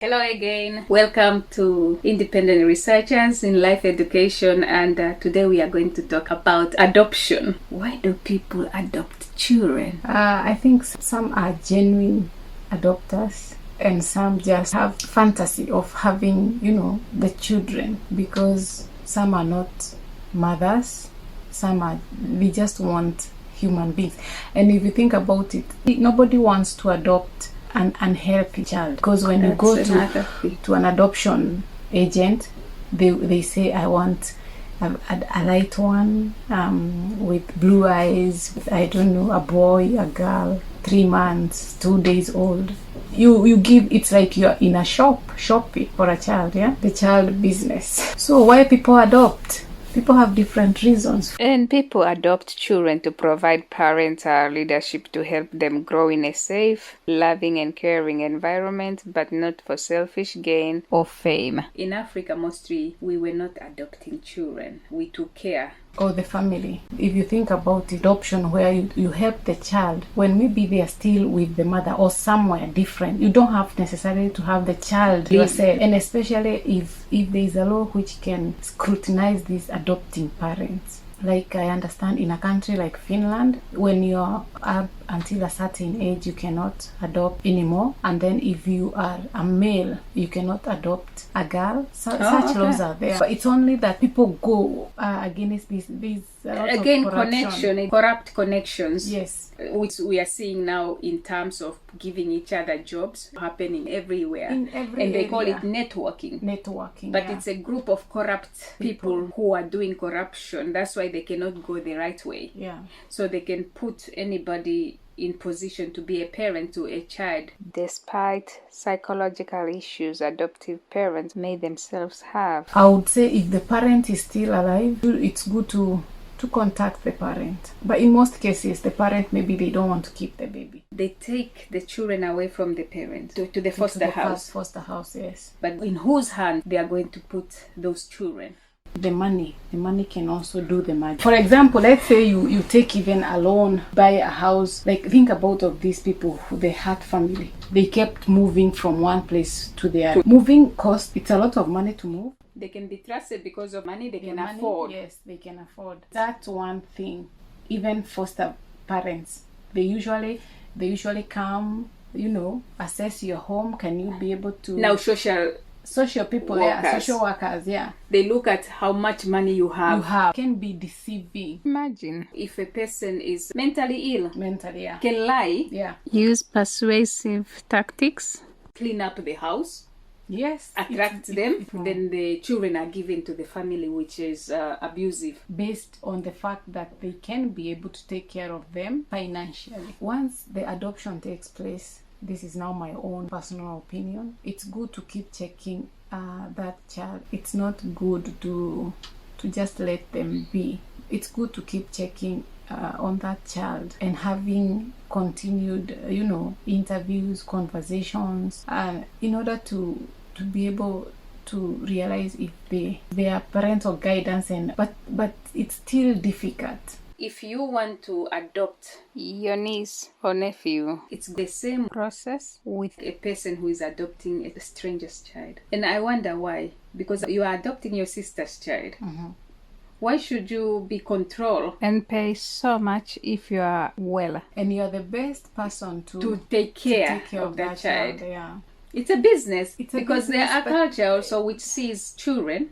Hello again. Welcome to Independent Researchers in Life Education, and today we are going to talk about adoption. Why do people adopt children? I think some are genuine adopters and some just have fantasy of having, the children, because some are not mothers, we just want human beings. And if you think about it, nobody wants to adopt an unhealthy child, because when you go to an adoption agent, they say, I want a light one with blue eyes, I don't know, a boy, a girl, 3 months, 2 days old. You give, it's like you're in a shopping for a child, the child business. So why people adopt? People have different reasons. And people adopt children to provide parental leadership to help them grow in a safe, loving and caring environment, but not for selfish gain or fame. In Africa, mostly, we were not adopting children. We took care. Or the family. If you think about adoption, where you help the child when maybe they are still with the mother or somewhere different, you don't have necessarily to have the child yourself. And especially if there is a law which can scrutinize these adopting parents. Like I understand in a country like Finland, when you're up until a certain age, you cannot adopt anymore. And then if you are a male, you cannot adopt a girl. Such laws are there. But it's only that people go against these corrupt connections. Yes. Which we are seeing now in terms of giving each other jobs happening everywhere. In every and they area. call it networking. But it's a group of corrupt people who are doing corruption. That's why they cannot go the right way. Yeah. So they can put anybody in position to be a parent to a child. Despite psychological issues adoptive parents may themselves have. I would say if the parent is still alive, it's good to contact the parent. But in most cases, the parent, maybe they don't want to keep the baby. They take the children away from the parent to the foster house. Foster house, yes. But in whose hand they are going to put those children? The money can also do the magic. For example, let's say you take even a loan, buy a house. Like, think about of these people, the Hart family. They kept moving from one place to the other. Moving costs, it's a lot of money to move. They can be trusted because of money they can afford. Yes, they can afford. That's one thing. Even foster parents, they usually come, assess your home. Can you be able to... Now social people, social workers, they look at how much money you have. Can be deceiving. Imagine if a person is mentally ill, can lie, use persuasive tactics, clean up the house, attract them, then the children are given to the family, which is abusive, based on the fact that they can be able to take care of them financially. Once the adoption takes place, this is now my own personal opinion, it's good to keep checking that child. It's not good to just let them be. It's good to keep checking on that child and having continued, interviews, conversations, in order to be able to realize if they are parental guidance. But it's still difficult. If you want to adopt your niece or nephew, it's the same process with a person who is adopting a stranger's child. And I wonder why. Because you are adopting your sister's child. Mm-hmm. Why should you be controlled and pay so much if you are well? And you're the best person to take care of that child. Yeah. It's a business, because there are culture also which sees children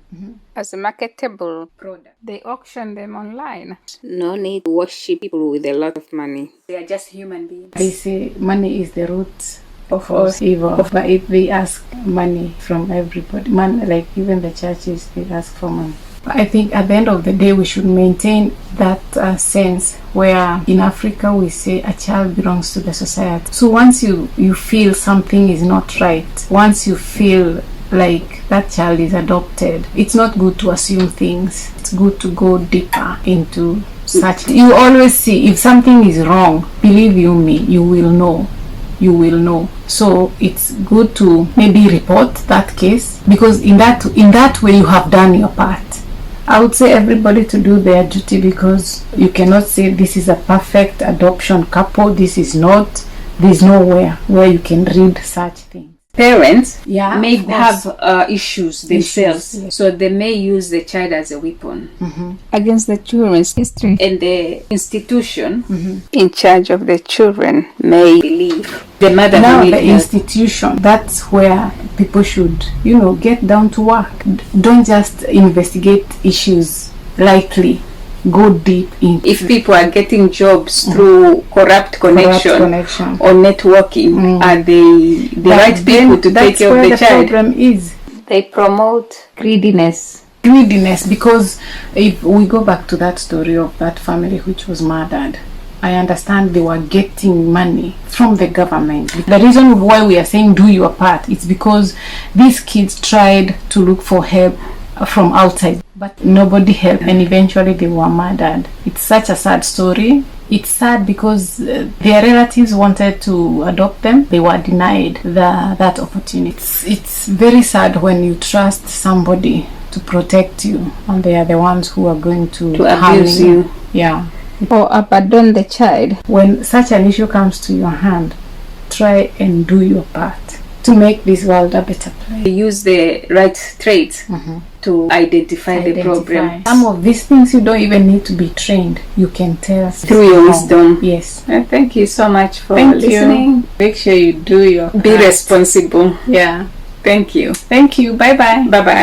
as a marketable product. They auction them online. No need to worship people with a lot of money. They are just human beings. They say money is the root of all evil. But if they ask money from everybody, like even the churches, they ask for money. I think at the end of the day, we should maintain that sense where in Africa we say a child belongs to the society. So once you feel something is not right, once you feel like that child is adopted, it's not good to assume things. It's good to go deeper into such. You always see if something is wrong, believe you me, you will know. So it's good to maybe report that case, because in that way you have done your part. I would say everybody to do their duty, because you cannot say this is a perfect adoption couple. This is not. There's nowhere where you can read such things. parents Yeah, may of course. have issues themselves, yes. so they may use the child as a weapon Against the children's history. and the institution in charge of the children may believe the mother Now will the need help. institution, that's where people should, get down to work. Don't just investigate issues lightly. Go deep in. If people are getting jobs through corrupt connection or networking, are they the right people to take care of the child? That's where the problem is. They promote greediness. Because if we go back to that story of that family which was murdered, I understand they were getting money from the government. The reason why we are saying do your part is because these kids tried to look for help from outside, but nobody helped, and eventually they were murdered. It's such a sad story. It's sad because their relatives wanted to adopt them. They were denied that opportunity. It's very sad when you trust somebody to protect you and they are the ones who are going to abuse you. Yeah. Or abandon the child. When such an issue comes to your hand, try and do your part to make this world a better place. Use the right traits to identify the problem. Some of these things you don't even need to be trained. You can tell through your wisdom. Yes. Thank you so much for listening. You. Make sure you do your Be responsible. Yeah. Thank you. Thank you. Bye bye. Bye bye.